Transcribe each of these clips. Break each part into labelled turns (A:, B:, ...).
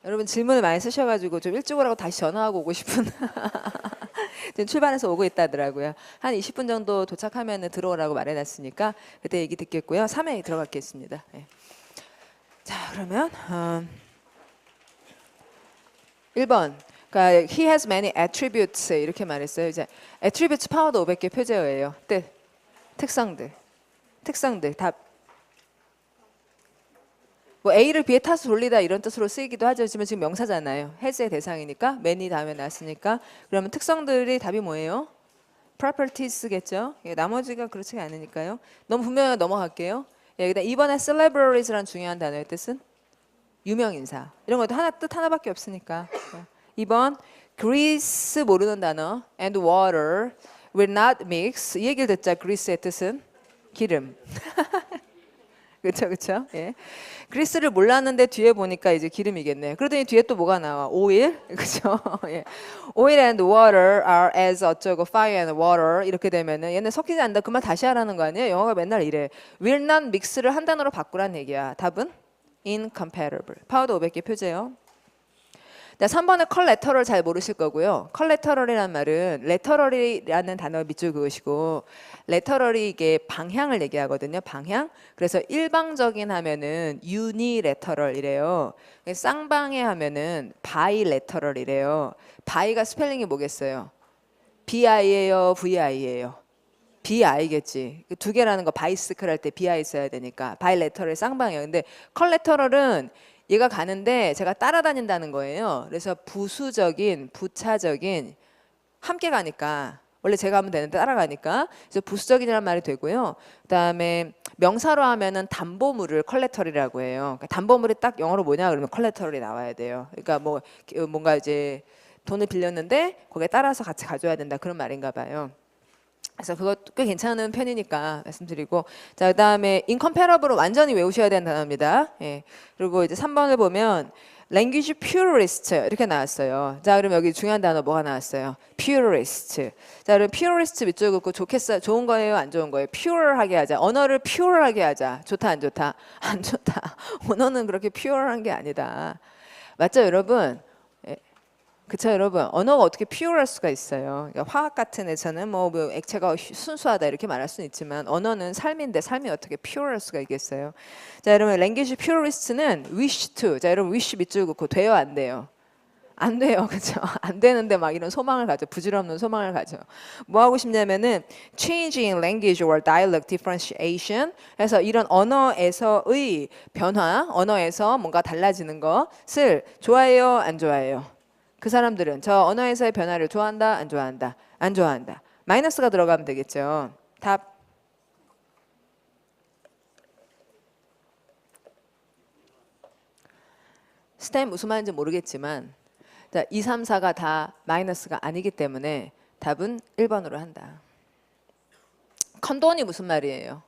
A: 여러분 질문을 많이 쓰셔가지고 좀 일찍 오라고 다시 전화하고 오고 싶은 지금 출발해서 오고 있다더라고요. 한 20분 정도 도착하면 들어오라고 말해놨으니까 그때 얘기 듣겠고요. 3회 들어가겠습니다. 네. 자 그러면 1번 그러니까 he has many attributes 이렇게 말했어요. 이제 attributes 파워도 500개 표제어예요. 뜻, 특성들 답. 뭐 A를 B의 탓을 돌리다 이런 뜻으로 쓰이기도 하죠. 지금 명사잖아요. has의 대상이니까 many 다음에 나왔으니까 그러면 특성들이 답이 뭐예요? properties겠죠. 예, 나머지가 그렇지 않으니까요. 너무 분명히 넘어갈게요. 예, 그다음 2번에 celebrites라는 중요한 단어의 뜻은 유명인사. 이런 것도 뜻 하나밖에 없으니까. 예. 2번 grease 모르는 단어 and water will not mix. 이 얘기를 듣자. grease의 뜻은 기름. 그렇죠. 예. 그리스를 몰랐는데 뒤에 보니까 이제 기름이겠네. 그러더니 뒤에 또 뭐가 나와? 오일, 그렇죠? 예. Oil and water are as 어쩌고 fire and water 이렇게 되면은 얘네 섞이지 않는다. 그 말 다시 하라는 거 아니에요? 영어가 맨날 이래. Will not mix를 한 단어로 바꾸란 얘기야. 답은 incompatible. 파워도 500개 표제요. 3번은 컬레터럴 잘 모르실 거고요. 컬레터럴이라는 말은 레터럴이라는 단어 밑줄 그으시고 레터럴이 이게 방향을 얘기하거든요. 방향. 그래서 일방적인 하면은 유니레터럴이래요. 쌍방에 하면은 바이레터럴이래요. 바이가 스펠링이 뭐겠어요? BI예요, VI예요? BI겠지. 두 개라는 거 바이스클 할 때 BI 써야 되니까 바이레터럴 쌍방이에요. 근데 컬레터럴은 얘가 가는데 제가 따라다닌다는 거예요. 그래서 부수적인, 부차적인 함께 가니까 원래 제가 하면 되는데 따라가니까 그래서 부수적이라는 말이 되고요. 그다음에 명사로 하면은 담보물을 컬레터리라고 해요. 그러니까 담보물이 딱 영어로 뭐냐 그러면 컬레터리 나와야 돼요. 그러니까 뭐 뭔가 이제 돈을 빌렸는데 거기에 따라서 같이 가져야 된다 그런 말인가 봐요. 그래서 그것도 꽤 괜찮은 편이니까 말씀드리고 자 그다음에 incomparable은 완전히 외우셔야 되는 단어입니다. 예. 그리고 이제 3번을 보면 language purist 이렇게 나왔어요. 자 그럼 여기 중요한 단어 뭐가 나왔어요? purist. 자 그럼 purist 밑줄 긋고 좋은 거예요? 안 좋은 거예요? pure하게 하자. 언어를 pure하게 하자. 좋다 안 좋다? 안 좋다. 언어는 그렇게 pure한 게 아니다. 맞죠 여러분? 그쵸 여러분 언어가 어떻게 퓨어할 수가 있어요. 그러니까 화학 같은 데서는 뭐 액체가 순수하다 이렇게 말할 수는 있지만 언어는 삶인데 삶이 어떻게 퓨어할 수가 있겠어요. 자 여러분 language purist는 wish to 자 여러분 wish 밑줄 긋고 돼요 안 돼요? 안 돼요. 그렇죠? 안 되는데 막 이런 소망을 가져. 부질없는 소망을 가져. 뭐 하고 싶냐면은 changing language or dialect differentiation 해서 이런 언어에서의 변화, 언어에서 뭔가 달라지는 것을 좋아해요, 안 좋아해요? 그 사람들은 저 언어에서의 변화를 좋아한다, 안 좋아한다? 안 좋아한다. 마이너스가 들어가면 되겠죠. 답. 스템 무슨 말인지 모르겠지만 자, 2, 3, 4가 다 마이너스가 아니기 때문에 답은 1번으로 한다. 컨돈이 무슨 말이에요?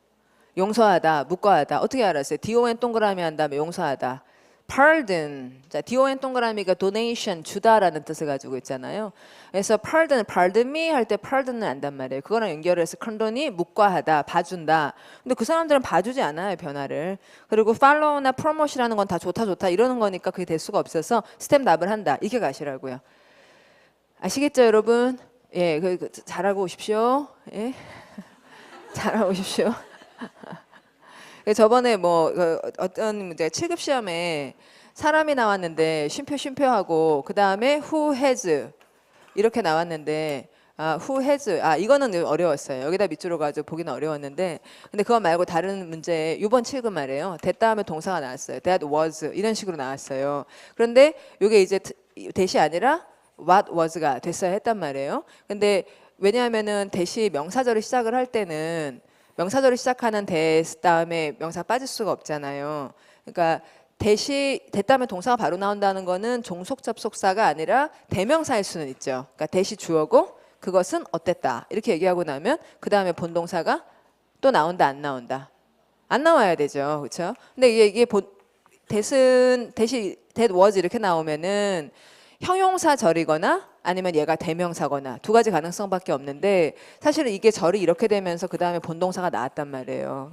A: 용서하다, 묵과하다. 어떻게 알았어요? DON 동그라미 한 다음에 용서하다. pardon. 자, DON 동그라미가 donation 주다라는 뜻을 가지고 있잖아요. 그래서 pardon me 할 때 pardon은 안단 말이에요. 그거랑 연결해서 컨돈이 묵과하다, 봐준다. 근데 그 사람들은 봐주지 않아요, 변화를. 그리고 follow나 promote이라는 건 다 좋다 이러는 거니까 그게 될 수가 없어서 스텝 답을 한다. 이렇게 가시라고요. 아시겠죠, 여러분? 예, 잘하고 오십시오. 예. 잘하고 오십시오. 저번에 뭐 어떤 문제 7급 시험에 사람이 나왔는데 쉼표 하고 그 다음에 who has 이렇게 나왔는데 who has 이거는 어려웠어요. 여기다 밑줄로 가지고 보기는 어려웠는데 근데 그거 말고 다른 문제 6번 7급 말이에요. that 다음에 동사가 나왔어요. that was 이런 식으로 나왔어요. 그런데 이게 이제 that이 아니라 what was가 됐어야 했단 말이에요. 근데 왜냐하면은 that이 명사절을 시작을 할 때는 명사절을 시작하는 that 다음에 명사 빠질 수가 없잖아요. 그러니까 that 다음에 동사가 바로 나온다는 거는 종속 접속사가 아니라 대명사일 수는 있죠. 그러니까 that이 주어고 그것은 어땠다 이렇게 얘기하고 나면 그 다음에 본동사가 또 나온다 안 나온다? 안 나와야 되죠, 그렇죠? 근데 이게 that was 이렇게 나오면은 형용사절이거나 아니면 얘가 대명사거나 두 가지 가능성밖에 없는데 사실은 이게 절이 이렇게 되면서 그 다음에 본동사가 나왔단 말이에요.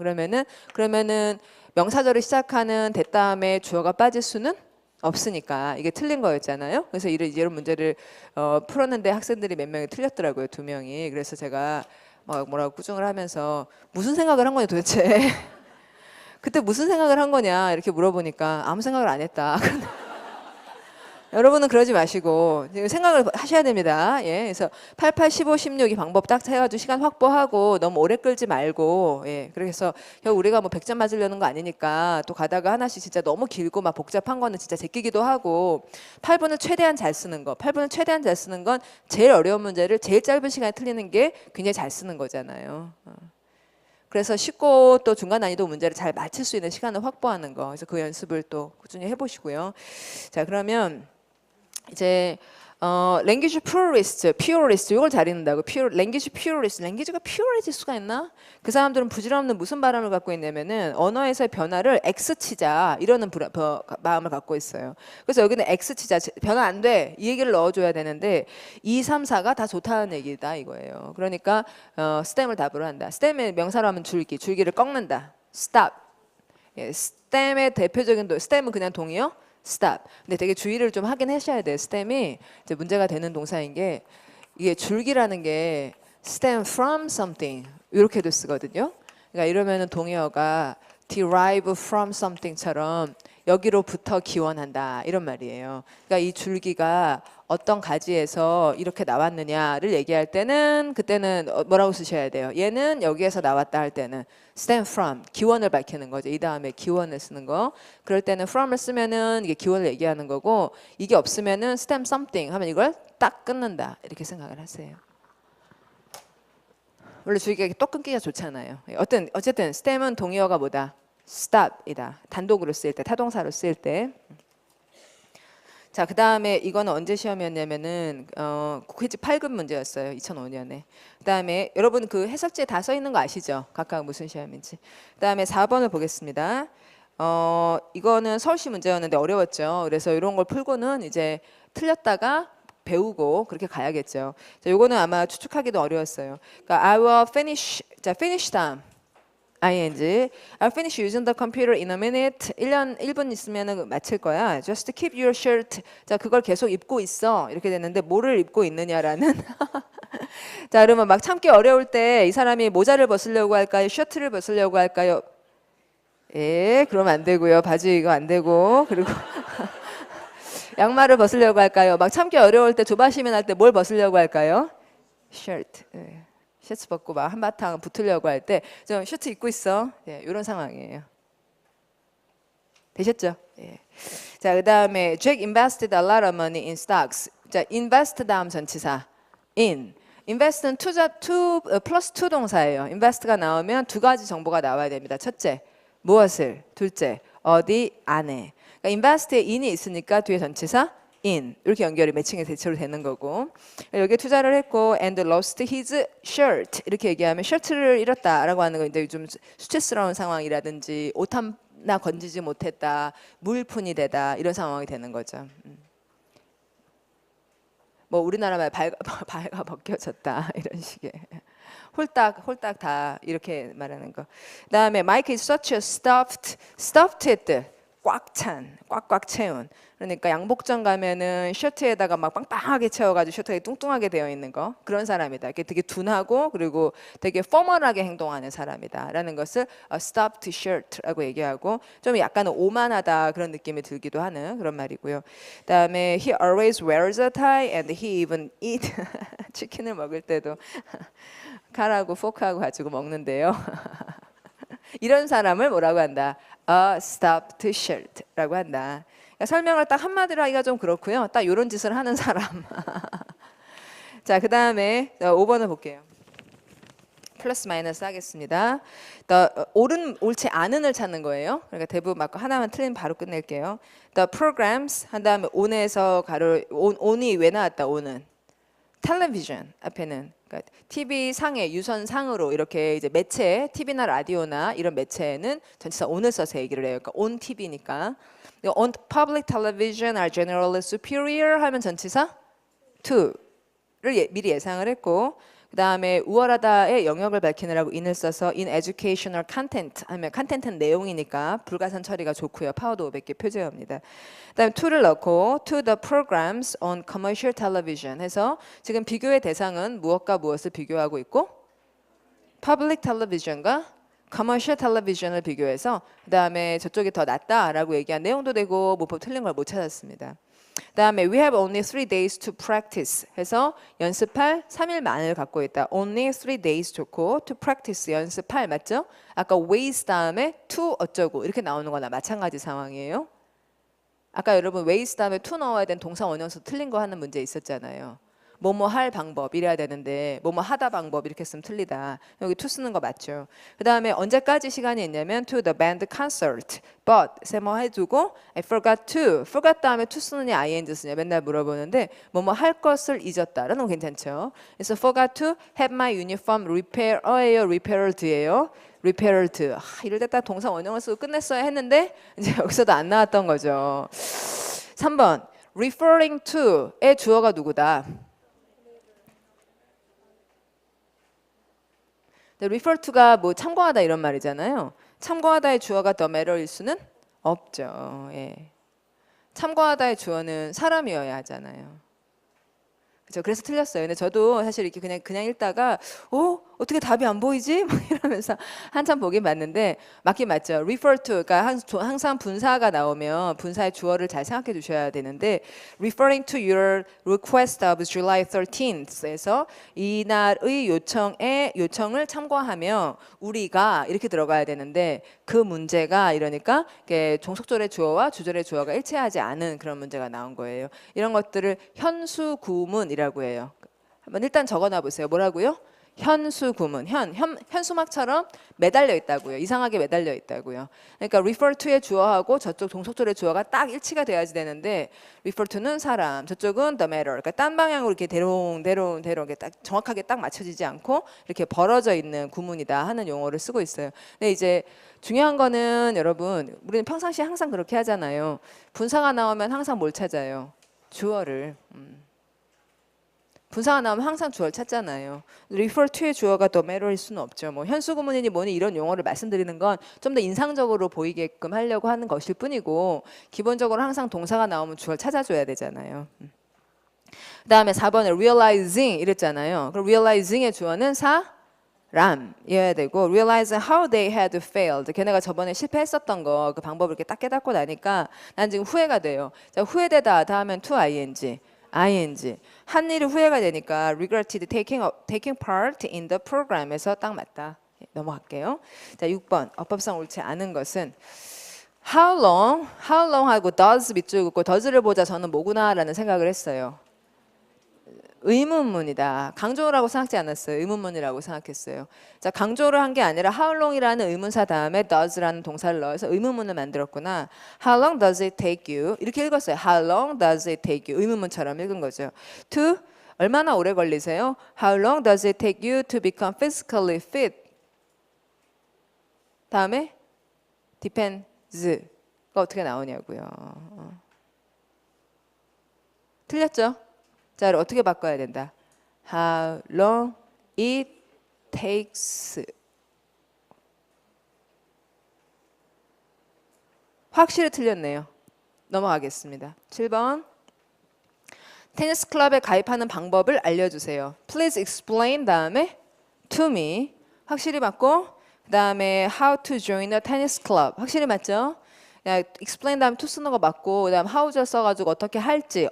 A: 그러면은 명사절을 시작하는 that 다음에 주어가 빠질 수는 없으니까 이게 틀린 거였잖아요. 그래서 이런 문제를 풀었는데 학생들이 몇 명이 틀렸더라고요. 2명이. 그래서 제가 막 뭐라고 꾸중을 하면서 무슨 생각을 한 거냐 도대체. 그때 무슨 생각을 한 거냐 이렇게 물어보니까 아무 생각을 안 했다. 여러분은 그러지 마시고 생각을 하셔야 됩니다. 예, 그래서 88, 15, 16 이 방법 딱 해가지고 시간 확보하고 너무 오래 끌지 말고, 예, 그래서 우리가 뭐 100점 맞으려는 거 아니니까 또 가다가 하나씩 진짜 너무 길고 막 복잡한 거는 진짜 제끼기도 하고 8분을 최대한 잘 쓰는 거, 8분을 최대한 잘 쓰는 건 제일 어려운 문제를 제일 짧은 시간에 틀리는 게 굉장히 잘 쓰는 거잖아요. 그래서 쉽고 또 중간 난이도 문제를 잘 맞출 수 있는 시간을 확보하는 거. 그래서 그 연습을 또 꾸준히 해보시고요. 자, 그러면 이제 language purist 이걸 잘 읽는다고. language purist, language가 pure해질 수가 있나? 그 사람들은 부질없는 무슨 바람을 갖고 있냐면은 언어에서의 변화를 X 치자 이러는 마음을 갖고 있어요. 그래서 여기는 X 치자 변화 안 돼 이 얘기를 넣어줘야 되는데 2, 3, 4가 다 좋다는 얘기다 이거예요. 그러니까 stem을 답으로 한다. stem의 명사로 하면 줄기를 꺾는다. stop. 예, stem의 대표적인 stem은 그냥 동의어. stop. 근데 되게 주의를 좀 하긴 하셔야 돼요. stem이 이제 문제가 되는 동사인 게 이게 줄기라는 게 stem from something 이렇게도 쓰거든요. 그러니까 이러면은 동의어가 derive from something처럼 여기로부터 기원한다 이런 말이에요. 그러니까 이 줄기가 어떤 가지에서 이렇게 나왔느냐를 얘기할 때는 그때는 뭐라고 쓰셔야 돼요. 얘는 여기에서 나왔다 할 때는 stem from 기원을 밝히는 거죠. 이 다음에 기원을 쓰는 거. 그럴 때는 from을 쓰면은 이게 기원을 얘기하는 거고 이게 없으면은 stem something 하면 이걸 딱 끊는다 이렇게 생각을 하세요. 원래 줄기가 또 끊기가 좋잖아요. 어쨌든 stem은 동의어가 뭐다? stop이다. 단독으로 쓰일 때, 타동사로 쓰일 때. 자, 그 다음에 이거는 언제 시험이었냐면은 퀴즈 8급 문제였어요. 2005년에. 그 다음에 여러분 그 해석지에 다 써 있는 거 아시죠? 각각 무슨 시험인지. 그 다음에 4번을 보겠습니다. 이거는 서울시 문제였는데 어려웠죠. 그래서 이런 걸 풀고는 이제 틀렸다가 배우고 그렇게 가야겠죠. 자, 요거는 아마 추측하기도 어려웠어요. 그러니까 I will finish. 자, finish 다음. ing. I'll finish using the computer in a minute. 1분 있으면 마칠 거야. Just keep your shirt. 자, 그걸 계속 입고 있어. 이렇게 됐는데 뭐를 입고 있느냐라는. 자, 그러면 막 참기 어려울 때 이 사람이 모자를 벗으려고 할까요? 셔츠를 벗으려고 할까요? 예, 그러면 안 되고요. 바지 이거 안 되고. 그리고 양말을 벗으려고 할까요? 막 참기 어려울 때 조바심이 날 때 뭘 벗으려고 할까요? shirt. 예. 셔츠 벗고 막 한바탕 붙으려고 할 때 좀 셔츠 입고 있어. 예, 이런 상황이에요. 되셨죠? 예. 자, 그다음에 Jack invested a lot of money in stocks. 자, invest 다음 전치사 in. invest는 플러스 to 동사예요. invest가 나오면 두 가지 정보가 나와야 됩니다. 첫째, 무엇을. 둘째, 어디 안에. 그러니까 invest에 in이 있으니까 뒤에 전치사 in 이렇게 연결이 매칭이 대체로 되는 거고 여기에 투자를 했고 and lost his shirt 이렇게 얘기하면 셔츠를 잃었다라고 하는 거 이제 좀 수치스러운 상황이라든지 옷 하나 건지지 못했다 물푼이 되다 이런 상황이 되는 거죠. 뭐 우리나라 말 발가 벗겨졌다 이런 식의 홀딱 다 이렇게 말하는 거. 그다음에 Mike is such a stuffed 꽉 채운. 그러니까 양복점 가면은 셔츠에다가 막 빵빵하게 채워가지고 셔츠가 뚱뚱하게 되어 있는 거 그런 사람이다. 이게 되게 둔하고 그리고 되게 포멀하게 행동하는 사람이다라는 것을 stuffed shirt라고 얘기하고 좀 약간 오만하다 그런 느낌이 들기도 하는 그런 말이고요. 그다음에 he always wears a tie and he even eat 치킨을 먹을 때도 칼하고 포크하고 가지고 먹는데요. 이런 사람을 뭐라고 한다? A stuffed shirt라고 한다. 그러니까 설명을 딱 한마디로 하기가 좀 그렇고요. 딱 이런 짓을 하는 사람. 자, 그 다음에 5번을 볼게요. 플러스 마이너스 하겠습니다. 옳지 않은을 찾는 거예요. 그러니까 대부분 맞고 하나만 틀리면 바로 끝낼게요. The programs 한 다음에 on에서 on이 왜 나왔다? on은 텔레비전 앞에는 그러니까 TV 상에 유선 상으로 이렇게 이제 매체 TV나 라디오나 이런 매체는 전치사 on을 써서 얘기를 해요. 그러니까 on TV니까 on public television are generally superior 하면 전치사 to를 미리 예상을 했고 그 다음에 우월하다의 영역을 밝히느라고 in을 써서 in educational content 하면 컨텐츠는 내용이니까 불가산 처리가 좋고요. 파워도 500개 표제어입니다. 그 다음에 to를 넣고 to the programs on commercial television 해서 지금 비교의 대상은 무엇과 무엇을 비교하고 있고 public television과 commercial television을 비교해서 그 다음에 저쪽이 더 낫다라고 얘기한 내용도 되고 문법 틀린 걸 못 찾았습니다. 그 다음에 we have only 3 days to practice 해서 연습할 3일만을 갖고 있다. only 3 days 좋고 to practice 연습할 맞죠? 아까 ways 다음에 to 어쩌고 이렇게 나오는 거나 마찬가지 상황이에요. 아까 여러분 ways 다음에 to 넣어야 되는 동사 원형에서 틀린 거 하는 문제 있었잖아요. 뭐뭐 할 방법 이래야 되는데 뭐뭐 하다 방법 이렇게 쓰면 틀리다. 여기 to 쓰는 거 맞죠? 그 다음에 언제까지 시간이 있냐면 to the band concert. but 세모 해두고 I forgot to. forgot 다음에 to 쓰느냐 ing 쓰느냐 맨날 물어보는데 뭐뭐 할 것을 잊었다라는 건 괜찮죠? 그래서 forgot to have my uniform repaired예요. repaired예요. repaired. 이럴 때 딱 동사 원형을 쓰고 끝냈어야 했는데 이제 여기서도 안 나왔던 거죠. 3번 referring to의 주어가 누구다? refer to가 뭐 참고하다 이런 말이잖아요. 참고하다의 주어가 the matter일 수는 없죠. 예. 참고하다의 주어는 사람이어야 하잖아요. 그렇죠. 그래서 틀렸어요. 근데 저도 사실 이렇게 그냥 읽다가 어떻게 답이 안 보이지? 막 이러면서 한참 보긴 봤는데 맞긴 맞죠. refer to 그러니까 항상 분사가 나오면 분사의 주어를 잘 생각해 주셔야 되는데 referring to your request of July 13th에서 이날의 요청을 참고하며 우리가 이렇게 들어가야 되는데 그 문제가 이러니까 종속절의 주어와 주절의 주어가 일치하지 않은 그런 문제가 나온 거예요. 이런 것들을 현수구문이라고 해요. 한번 일단 적어놔 보세요. 뭐라고요? 현수구문, 현수막처럼 매달려 있다고요. 이상하게 매달려 있다고요. 그러니까 refer to의 주어하고 저쪽 종속절의 주어가 딱 일치가 돼야지 되는데 refer to는 사람, 저쪽은 the matter. 그러니까 딴 방향으로 이렇게 대롱 이렇게 딱 정확하게 딱 맞춰지지 않고 이렇게 벌어져 있는 구문이다 하는 용어를 쓰고 있어요. 근데 이제 중요한 거는 여러분, 우리는 평상시에 항상 그렇게 하잖아요. 분사가 나오면 항상 뭘 찾아요? 주어를. 분사가 나오면 항상 주어를 찾잖아요. refer to의 주어가 the matter일 수는 없죠. 뭐 현수구문이니 뭐니 이런 용어를 말씀드리는 건 좀 더 인상적으로 보이게끔 하려고 하는 것일 뿐이고 기본적으로 항상 동사가 나오면 주어를 찾아줘야 되잖아요. 그 다음에 4번에 realizing 이랬잖아요. 그럼 realizing의 주어는 사람이어야 되고 realize how they had failed. 걔네가 저번에 실패했었던 거 그 방법을 이렇게 딱 깨닫고 나니까 난 지금 후회가 돼요. 자, 후회되다 다음엔 to ing. 한 일이 후회가 되니까 regretted taking part in the program에서 딱 맞다. 넘어갈게요. 자, 6번 어법상 옳지 않은 것은 how long 하고 does 밑줄 긋고 does를 보자 저는 뭐구나라는 생각을 했어요. 의문문이다. 강조라고 생각하지 않았어요. 의문문이라고 생각했어요. 자, 강조를 한 게 아니라 how long이라는 의문사 다음에 does라는 동사를 넣어서 의문문을 만들었구나. How long does it take you? 이렇게 읽었어요. How long does it take you? 의문문처럼 읽은 거죠. To 얼마나 오래 걸리세요? How long does it take you to become physically fit? 다음에 depends. 가 어떻게 나오냐고요. 틀렸죠? 자, 어떻게 바꿔야 된다? How long it takes. 확실히 틀렸네요. 넘어가겠습니다. 7번. 테니스 클럽에 가입하는 방법을 알려주세요. Please explain 다음에 to me. 확실히 맞고 그 다음에 how to join a tennis club. 확실히 맞죠? 야, explain 다음에 to 쓰는 거 맞고 그다음 how를 써가지고 어떻게 할지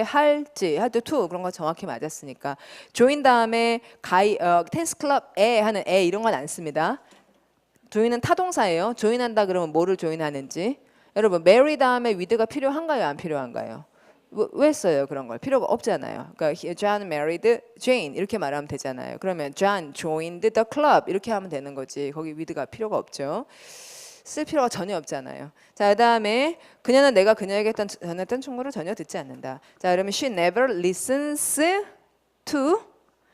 A: 할 때 to 그런 거 정확히 맞았으니까 join 다음에 테니스 클럽에 하는 에 이런 건 안 씁니다. join은 타동사예요. join한다 그러면 뭐를 join하는지 여러분 marry 다음에 with가 필요한가요? 안 필요한가요? 왜 써요? 그런 걸 필요가 없잖아요. 그러니까 John married Jane 이렇게 말하면 되잖아요. 그러면 John joined the club 이렇게 하면 되는 거지. 거기 with가 필요가 없죠. 쓸 필요가 전혀 없잖아요. 자, 그다음에 그녀는 내가 그녀에게 전했던 충고를 전혀 듣지 않는다. 자, 그러면 she never listens to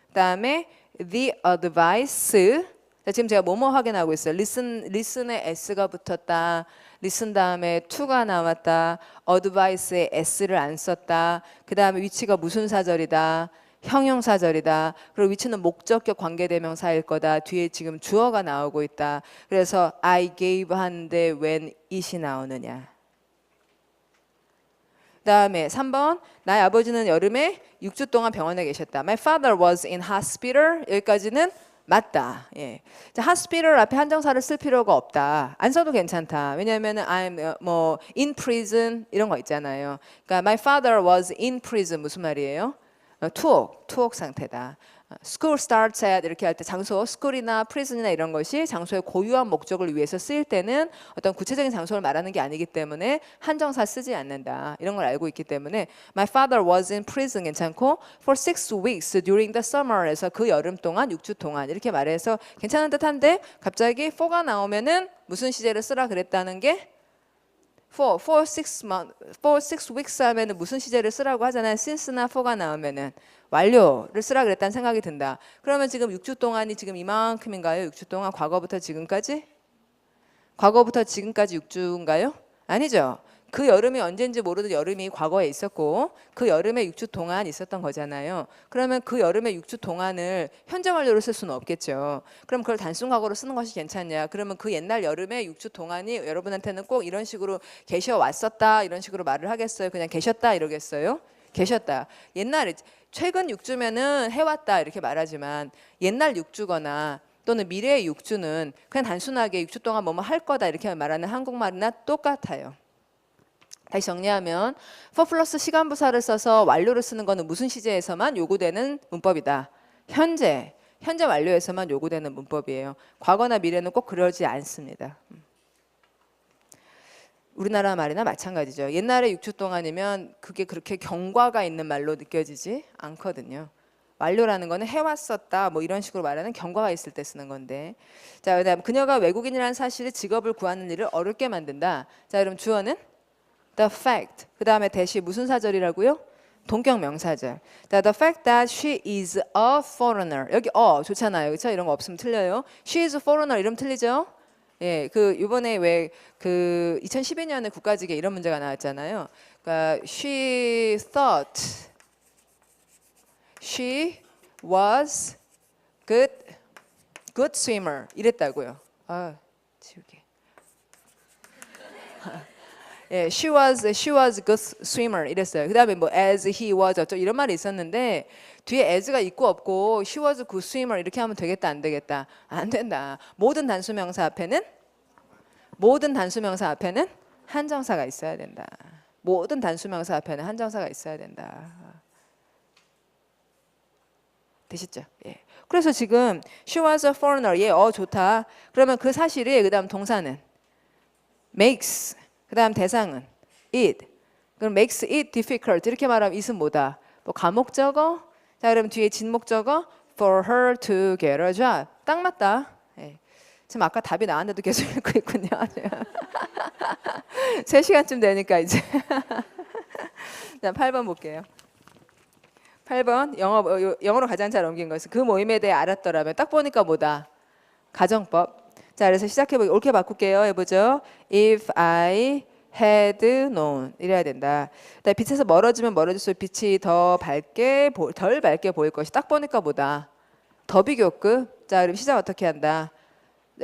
A: 그다음에 the advice. 자, 지금 제가 뭐뭐 확인하고 있어요. listen에 s가 붙었다. listen 다음에 to가 나왔다. advice에 s를 안 썼다. 그다음에 위치가 무슨 사절이다. 형용사절이다. 그리고 위치는 목적격 관계대명사일 거다. 뒤에 지금 주어가 나오고 있다. 그래서 I gave 하는데 when it이 나오느냐. 그다음에 3번 나의 아버지는 여름에 6주 동안 병원에 계셨다. My father was in hospital. 여기까지는 맞다. 예. 자, hospital 앞에 한정사를 쓸 필요가 없다. 안 써도 괜찮다. 왜냐하면 I'm 뭐 in prison 이런 거 있잖아요. 그러니까 my father was in prison 무슨 말이에요? 투옥 상태다. School starts at 이렇게 할 때 장소, school이나 prison이나 이런 것이 장소의 고유한 목적을 위해서 쓰일 때는 어떤 구체적인 장소를 말하는 게 아니기 때문에 한정사 쓰지 않는다. 이런 걸 알고 있기 때문에 My father was in prison 괜찮고 for 6 weeks during the summer에서 그 여름 동안 6주 동안 이렇게 말해서 괜찮은 듯한데 갑자기 for가 나오면은 무슨 시제를 쓰라 그랬다는 게 for 6 weeks 하면은 무슨 시제를 쓰라고 하잖아요. since나 for가 나오면은 완료를 쓰라 그랬다는 생각이 든다. 그러면 지금 6주 동안이 지금 이만큼인가요? 6주 동안 과거부터 지금까지? 과거부터 지금까지 6주인가요? 아니죠. 그 여름이 언제인지 모르는 여름이 과거에 있었고 그 여름에 6주 동안 있었던 거잖아요. 그러면 그 여름에 6주 동안을 현재 완료로 쓸 수는 없겠죠. 그럼 그걸 단순 과거로 쓰는 것이 괜찮냐? 그러면 그 옛날 여름에 6주 동안이 여러분한테는 꼭 이런 식으로 계셔 왔었다 이런 식으로 말을 하겠어요? 그냥 계셨다 이러겠어요? 계셨다. 옛날에 최근 6주면은 해왔다 이렇게 말하지만 옛날 6주거나 또는 미래의 6주는 그냥 단순하게 6주 동안 뭐뭐 할 거다 이렇게 말하는 한국말이나 똑같아요. 다시 정리하면 for 플러스 시간부사를 써서 완료를 쓰는 거는 무슨 시제에서만 요구되는 문법이다. 현재 완료에서만 요구되는 문법이에요. 과거나 미래는 꼭 그러지 않습니다. 우리나라 말이나 마찬가지죠. 옛날에 6주 동안이면 그게 그렇게 경과가 있는 말로 느껴지지 않거든요. 완료라는 거는 해왔었다 뭐 이런 식으로 말하는 경과가 있을 때 쓰는 건데. 자, 그다음 그녀가 외국인이라는 사실이 직업을 구하는 일을 어렵게 만든다. 자, 그럼 주어는 the fact. 그다음에 대시 무슨 사절이라고요? 동격 명사절. 자, the fact that she is a foreigner. 여기 좋잖아요. 그렇죠? 이런 거 없으면 틀려요. She is a foreigner 이러면 틀리죠? 예, 그 이번에 왜 그 2012년에 국가직에 이런 문제가 나왔잖아요. 그러니까 she thought she was good swimmer 이랬다고요. 지우개. 예, she was good swimmer 이랬어요. 그다음에 뭐 as he was 어쩌 이런 말이 있었는데 뒤에 as가 있고 없고 she was good swimmer 이렇게 하면 되겠다 안 되겠다? 안 된다. 모든 단수명사 앞에는 한정사가 있어야 된다. 모든 단수명사 앞에는 한정사가 있어야 된다. 되셨죠? 예. 그래서 지금 she was a foreigner. 예, 좋다. 그러면 그 사실이 그다음 동사는 makes. 그다음 대상은 it. 그럼 makes it difficult. 이렇게 말하면 it은 뭐다? 뭐 가목적어? 자, 그럼 뒤에 진목적어 for her to get a job. 딱 맞다. 예. 지금 아까 답이 나왔는데도 계속 읽고 있군요. 3시간쯤 되니까 이제. 자, 8번 볼게요. 8번 영어로 가장 잘 옮긴 것은 그 모임에 대해 알았더라면 딱 보니까 뭐다? 가정법. 자, 그래서 시작해보기 옳게 바꿀게요. 해보죠. If I had known 이래야 된다. 빛에서 멀어지면 멀어질수록 빛이 덜 밝게 보일 것이 딱 보니까 뭐다? 더 비교급. 자, 그럼 시작 어떻게 한다?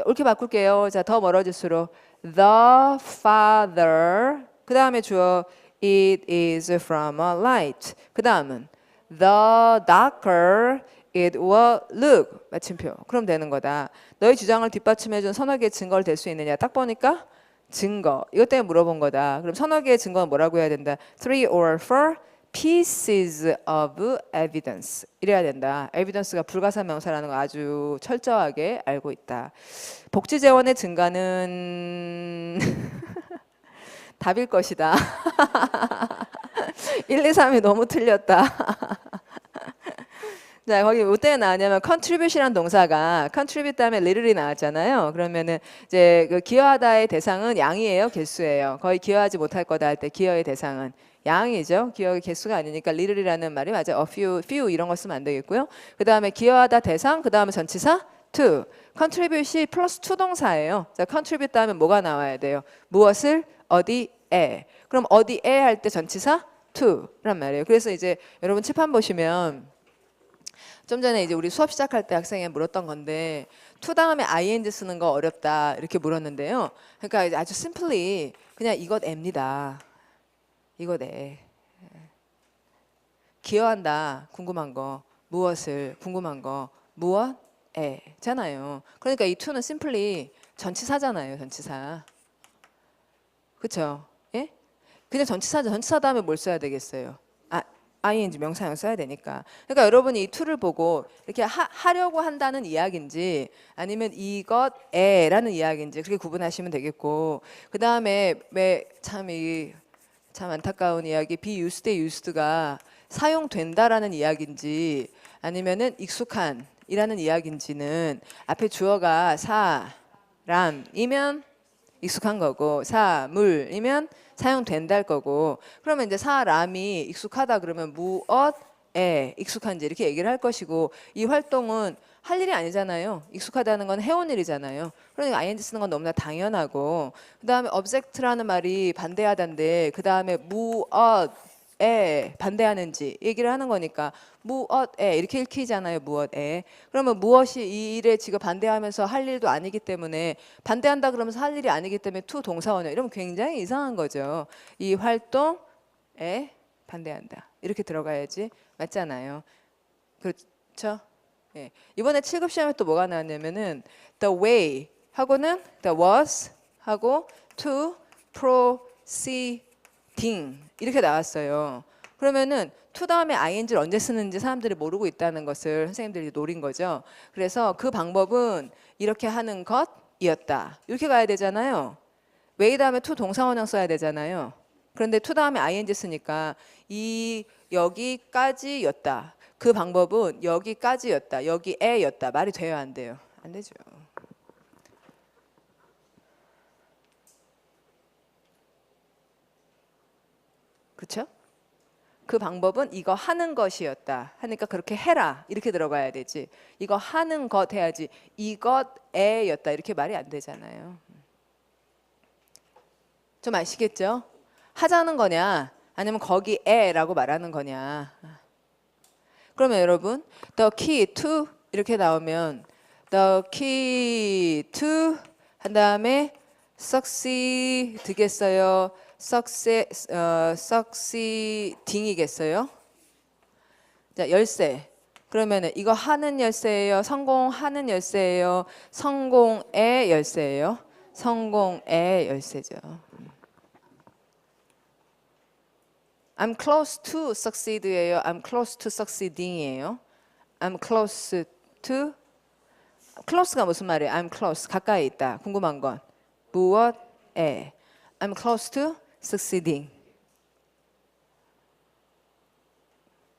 A: 옳게 바꿀게요. 자, 더 멀어질수록 the father 그 다음에 주어 it is from a light. 그 다음은 the darker it will look. 마침표. 그럼 되는 거다. 너의 주장을 뒷받침해준 서너 개의 증거를 댈 수 있느냐. 딱 보니까 증거. 이것 때문에 물어본 거다. 그럼 서너 개의 증거는 뭐라고 해야 된다? 3 or 4 pieces of evidence. 이래야 된다. evidence가 불가산 명사라는 거 아주 철저하게 알고 있다. 복지 재원의 증가는 답일 것이다. 1, 2, 3이 너무 틀렸다. 자, 거기 뭐 때문에 나왔냐면 contribute이라는 동사가 contribute 다음에 little이 나왔잖아요. 그러면은 이제 그 기여하다의 대상은 양이에요, 개수예요. 거의 기여하지 못할 거다 할 때 기여의 대상은 양이죠. 기여의 개수가 아니니까 little이라는 말이 맞아요. a few 이런 거 쓰면 안 되겠고요. 그 다음에 기여하다 대상, 그 다음에 전치사 to. contribute이 플러스 to 동사예요. 자, contribute 다음에 뭐가 나와야 돼요? 무엇을 어디에. 그럼 어디에 할 때 전치사 to란 말이에요. 그래서 이제 여러분 칠판 보시면 좀 전에 이제 우리 수업 시작할 때 학생이 물었던 건데 to 다음에 ing 쓰는 거 어렵다 이렇게 물었는데요. 그러니까 이제 아주 simply 그냥 이것 애입니다. 이것 애. 기여한다. 궁금한 거. 무엇을 궁금한 거. 무엇? 애잖아요. 그러니까 이 to는 simply 전치사잖아요. 전치사. 그렇죠? 예? 그냥 전치사죠. 전치사 다음에 뭘 써야 되겠어요? ing 명사형 써야 되니까. 그러니까 여러분이 이 to를 보고 이렇게 하려고 한다는 이야기인지 아니면 이것에라는 이야기인지 그렇게 구분하시면 되겠고 그 다음에 참 안타까운 이야기 be used, used가 사용된다라는 이야기인지 아니면은 익숙한이라는 이야기인지는 앞에 주어가 사람이면 익숙한 거고 사물이면 사용된다일 거고 그러면 이제 사람이 익숙하다 그러면 무엇에 익숙한지 이렇게 얘기를 할 것이고 이 활동은 할 일이 아니잖아요. 익숙하다는 건 해온 일이잖아요. 그러니까 ing 쓰는 건 너무나 당연하고 그 다음에 object라는 말이 반대하다인데 그 다음에 무엇에 반대하는지 얘기를 하는 거니까 무엇에 이렇게 읽히잖아요. 무엇에. 그러면 무엇이 이 일에 지금 반대하면서 할 일도 아니기 때문에 반대한다 그러면서 할 일이 아니기 때문에 to 동사원형 이러면 굉장히 이상한 거죠. 이 활동에 반대한다. 이렇게 들어가야지 맞잖아요. 그렇죠? 예. 이번에 7급 시험에 또 뭐가 나왔냐면은 the way 하고는 the was 하고 to proceeding 이렇게 나왔어요. 그러면은 to 다음에 ing를 언제 쓰는지 사람들이 모르고 있다는 것을 선생님들이 노린 거죠. 그래서 그 방법은 이렇게 하는 것이었다. 이렇게 가야 되잖아요. way 다음에 to 동사원형 써야 되잖아요. 그런데 to 다음에 ing 쓰니까 이 여기까지였다. 그 방법은 여기까지였다. 여기에였다. 말이 돼요, 안 돼요? 안 되죠. 그렇죠? 그 방법은 이거 하는 것이었다. 하니까 그렇게 해라. 이렇게 들어가야 되지. 이거 하는 것 해야지. 이것에였다. 이렇게 말이 안 되잖아요. 좀 아시겠죠? 하자는 거냐? 아니면 거기에라고 말하는 거냐? 그러면 여러분 the key to 이렇게 나오면 the key to 한 다음에 succeed겠어요? succeeding이겠어요? 자, 열쇠. 그러면은 이거 하는 열쇠예요? 성공하는 열쇠예요? 성공의 열쇠예요? 성공의 열쇠죠. I'm close to succeed예요. I'm close to succeeding이에요. I'm close to close가 무슨 말이에요? I'm close 가까이 있다. 궁금한 건 무엇에? I'm close to succeeding.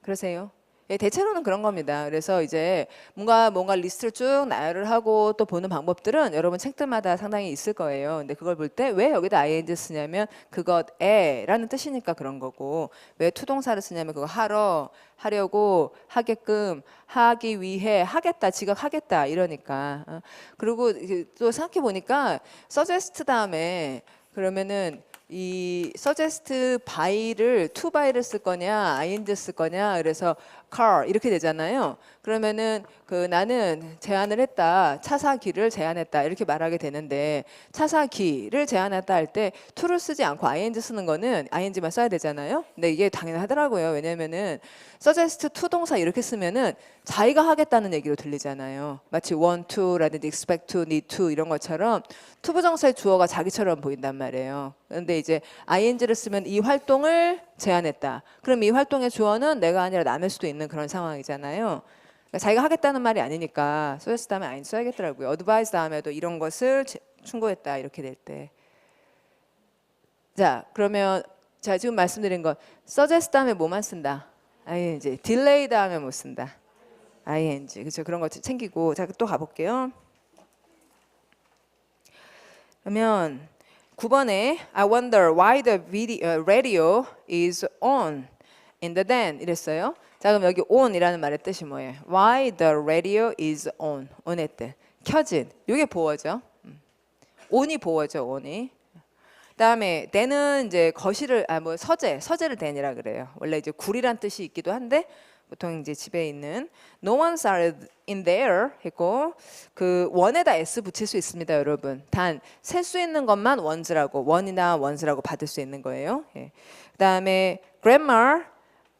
A: 그러세요? 예, 대체로는 그런 겁니다. 그래서 이제 뭔가 리스트를 쭉 나열을 하고 또 보는 방법들은 여러분 책들마다 상당히 있을 거예요. 근데 그걸 볼 때 왜 여기다 ing 쓰냐면 그것에라는 뜻이니까 그런 거고 왜 투동사를 쓰냐면 그거 하려고 하게끔 하기 위해 하겠다 지각하겠다 이러니까 그리고 또 생각해 보니까 suggest 다음에 그러면은 이 suggest by를 to by를 쓸 거냐 ing 쓸 거냐 그래서 car 이렇게 되잖아요. 그러면은 나는 제안을 했다. 차 사기를 제안했다. 이렇게 말하게 되는데 차 사기를 제안했다 할 때 to를 쓰지 않고 ing 쓰는 거는 ing만 써야 되잖아요. 근데 이게 당연하더라고요. 왜냐면은 suggest to 동사 이렇게 쓰면은 자기가 하겠다는 얘기로 들리잖아요. 마치 want to라든지 expect to, need to 이런 것처럼 to 부정사의 주어가 자기처럼 보인단 말이에요. 그런데 이제 ing를 쓰면 이 활동을 제안했다. 그럼 이 활동의 주어는 내가 아니라 남일 수도 있는 그런 상황이잖아요. 그러니까 자기가 하겠다는 말이 아니니까 suggest 다음에 ing 써야겠더라고요. advise 다음에도 이런 것을 충고했다 이렇게 될 때. 자 그러면 자 지금 말씀드린 건 suggest 다음에 뭐만 쓴다? ing. delay 다음에 못 쓴다. ing. 그렇죠. 그런 거 챙기고 자 또 가볼게요. 그러면 9번에 I wonder why the radio is on in the den 이랬어요. 자 그럼 여기 on이라는 말의 뜻이 뭐예요? Why the radio is on. on의 뜻. 켜진. 이게 보어죠. on이 보어죠. on이. 그다음에 den은 이제 거실을 서재를 den이라 그래요. 원래 이제 굴이란 뜻이 있기도 한데 보통 이제 집에 있는 no one's are in there 했고 그 one에다 s 붙일 수 있습니다, 여러분. 단 셀 수 있는 것만 ones라고 one이나 ones라고 받을 수 있는 거예요. 예. 그다음에 grammar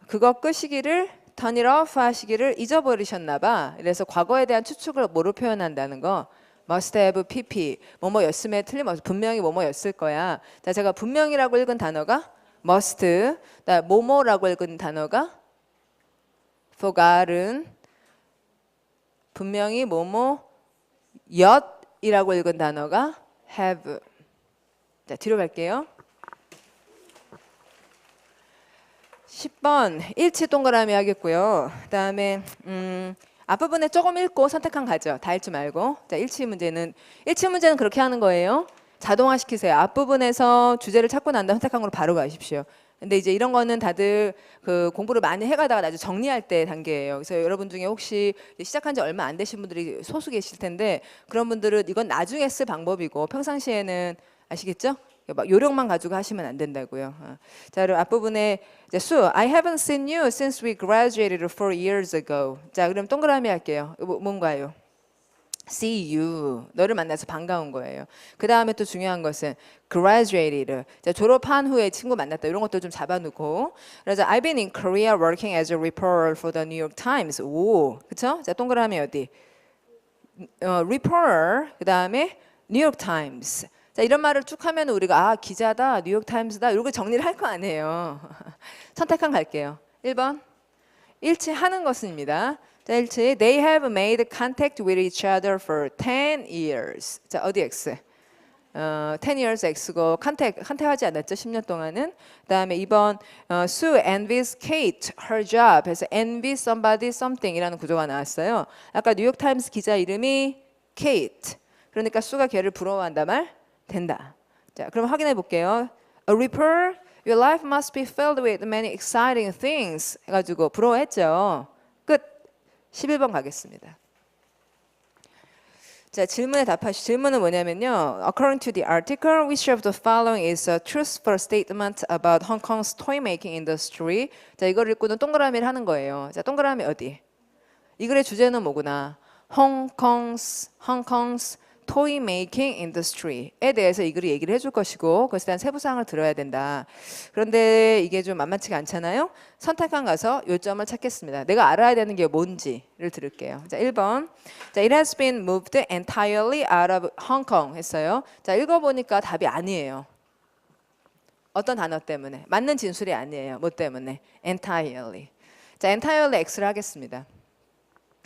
A: 그거 끄시기를 turn it off 하시기를 잊어버리셨나 봐. 그래서 과거에 대한 추측을 뭐로 표현한다는 거 must have pp 뭐뭐였음에 틀림없이 분명히 뭐뭐였을 거야. 자, 제가 분명이라고 읽은 단어가 must, 뭐뭐라고 읽은 단어가 forgotten, 분명히 뭐뭐 엿이라고 읽은 단어가 have. 자, 뒤로 갈게요. 10번 일치 동그라미 하겠고요. 그다음에 앞부분에 조금 읽고 선택한 가죠. 다 읽지 말고. 자, 일치 문제는 그렇게 하는 거예요. 자동화 시키세요. 앞부분에서 주제를 찾고 난 다음 선택한 걸로 바로 가십시오. 근데 이제 이런 거는 다들 그 공부를 많이 해가다가 나중에 정리할 때 단계예요. 그래서 여러분 중에 혹시 시작한 지 얼마 안 되신 분들이 소수 계실 텐데 그런 분들은 이건 나중에 쓸 방법이고 평상시에는 아시겠죠? 막 요령만 가지고 하시면 안 된다고요. 자, 그럼 앞부분에 이제 Sue, I haven't seen you since we graduated 4 years ago. 자, 그럼 동그라미 할게요. 뭔가요? See you. 너를 만나서 반가운 거예요. 그 다음에 또 중요한 것은 graduated. 자, 졸업한 후에 친구 만났다. 이런 것도 좀 잡아놓고. 그래서 I've been in Korea working as a reporter for the New York Times. 오, 그쵸? 자, 동그라미 어디? reporter. 그 다음에 New York Times. 자, 이런 말을 쭉 하면 우리가 기자다, 뉴욕 타임스다 이렇게 정리를 할 거 아니에요. 선택한 갈게요. 1번 일치하는 것입니다. 자, 일치. They have made contact with each other for 10 years. 자, 어디 X? 10 years X고 컨택하지 않았죠? 10년 동안은. 그다음에 2번 Sue envies Kate her job. 해서 envy somebody something이라는 구조가 나왔어요. 아까 뉴욕 타임스 기자 이름이 Kate. 그러니까 수가 걔를 부러워한다 말 된다. 자, 그럼 확인해 볼게요. A reporter, your life must be filled with many exciting things. 해가지고 부러워했죠. 끝. 11번 가겠습니다. 자, 질문에 답하시. 질문은 뭐냐면요. According to the article, which of the following is a truthful statement about Hong Kong's toy making industry? 자, 이걸 읽고는 동그라미를 하는 거예요. 자, 동그라미 어디? 이 글의 주제는 뭐구나? Hong Kong's toy making industry에 대해서 이 글이 얘기를 해줄 것이고 그것에 대한 세부 사항을 들어야 된다. 그런데 이게 좀 만만치가 않잖아요. 선택한 가서 요점을 찾겠습니다. 내가 알아야 되는 게 뭔지를 들을게요. 자, 1번. 자, it has been moved entirely out of Hong Kong 했어요. 자, 읽어보니까 답이 아니에요. 어떤 단어 때문에? 맞는 진술이 아니에요. 뭐 때문에? entirely. 자, entirely X를 하겠습니다.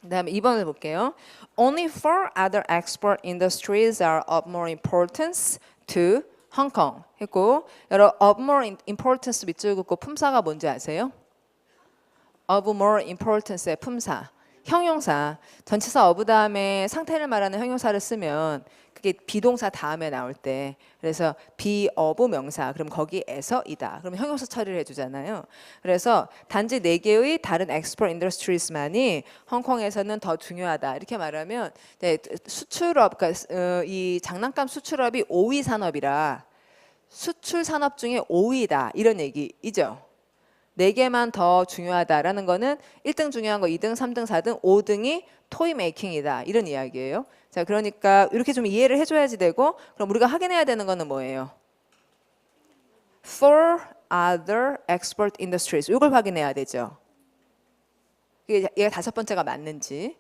A: 그다음에 2번을 볼게요. Only 4 other export industries are of more importance to Hong Kong. 했고, 여러분 of more importance 밑줄 긋고 품사가 뭔지 아세요? of more importance의 품사. 형용사. 전치사 of 다음에 상태를 말하는 형용사를 쓰면 그게 비동사 다음에 나올 때 그래서 be of 명사 그럼 거기에서이다. 그럼 형용사 처리를 해주잖아요. 그래서 단지 4개의 다른 export industries만이 홍콩에서는 더 중요하다. 이렇게 말하면 수출업, 그러니까 이 장난감 수출업이 5위 산업이라 수출 산업 중에 5위다. 이런 얘기이죠. 4개만 더 중요하다라는 거는 1등 중요한 거 2등, 3등, 4등, 5등이 토이 메이킹이다. 이런 이야기예요. 자, 그러니까 이렇게 좀 이해를 해줘야지 되고 그럼 우리가 확인해야 되는 거는 뭐예요? For other export industries. 이걸 확인해야 되죠. 얘가 5번째가 맞는지.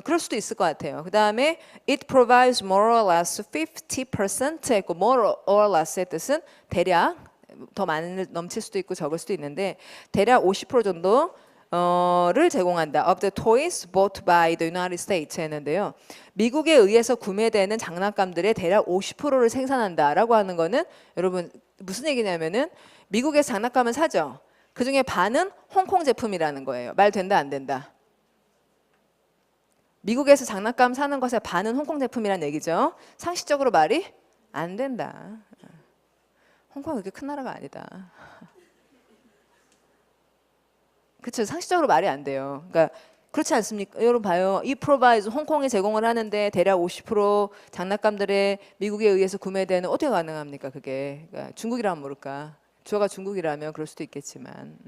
A: 그럴 수도 있을 것 같아요. 그 다음에 it provides more or less 50% 했고 more or less의 뜻은 대략 더 많이 넘칠 수도 있고 적을 수도 있는데 대략 50% 정도를 제공한다. Of the toys bought by the United States 했는데요. 미국에 의해서 구매되는 장난감들의 대략 50%를 생산한다라고 하는 거는 여러분 무슨 얘기냐면은 미국에서 장난감을 사죠. 그 중에 반은 홍콩 제품이라는 거예요. 말 된다 안 된다? 미국에서 장난감 사는 것의 반은 홍콩 제품이라는 얘기죠. 상식적으로 말이 안 된다. 홍콩이 그렇게 큰 나라가 아니다. 그렇죠. 상식적으로 말이 안 돼요. 그러니까 그렇지 않습니까? 여러분 봐요. 이 프로바이즈 홍콩이 제공을 하는데 대략 50% 장난감들의 미국에 의해서 구매되는 어떻게 가능합니까? 그게 그러니까 중국이라면 모를까? 주어가 중국이라면 그럴 수도 있겠지만.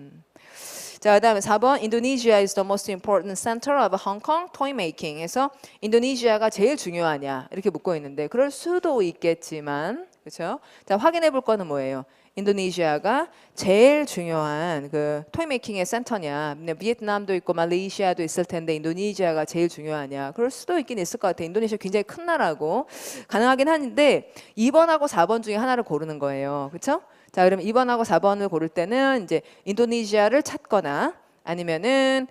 A: 자, 그다음에 4번 Indonesia is the most important center of Hong Kong toy making에서 인도네시아가 제일 중요하냐 이렇게 묻고 있는데 그럴 수도 있겠지만 그렇죠? 자, 확인해 볼 거는 뭐예요? 인도네시아가 제일 중요한 그 토이 메이킹의 센터냐? 비에트남도 있고 말레이시아도 있을 텐데 인도네시아가 제일 중요하냐? 그럴 수도 있긴 있을 것 같아요. 인도네시아 굉장히 큰 나라고 가능하긴 한데 2번하고 4번 중에 하나를 고르는 거예요. 그렇죠? 자, 그럼 2번하고 4번을 고를 때는 이제 인도네시아를 찾거나 아니면은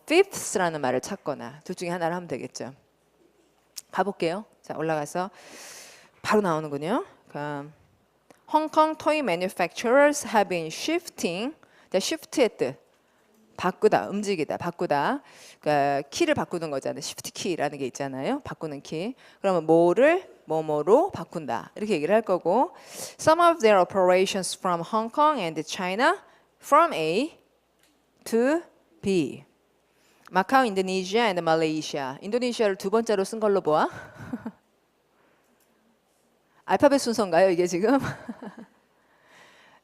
A: fifth라는 말을 찾거나 둘 중에 하나를 하면 되겠죠. 가볼게요. 자, 올라가서 바로 나오는군요. 그러니까 Hong Kong toy manufacturers have been shifting. 자, shift의 뜻. 바꾸다, 움직이다, 바꾸다. 그러니까 키를 바꾸는 거잖아요. shift key라는 게 있잖아요. 바꾸는 키. 그러면 뭐를 뭐뭐로 바꾼다. 이렇게 얘기를 할 거고. Some of their operations from Hong Kong and China from A to B. 마카오, 인도네시아 and Malaysia. 인도네시아를 두 번째로 쓴 걸로 보아. 알파벳 순서인가요, 이게 지금?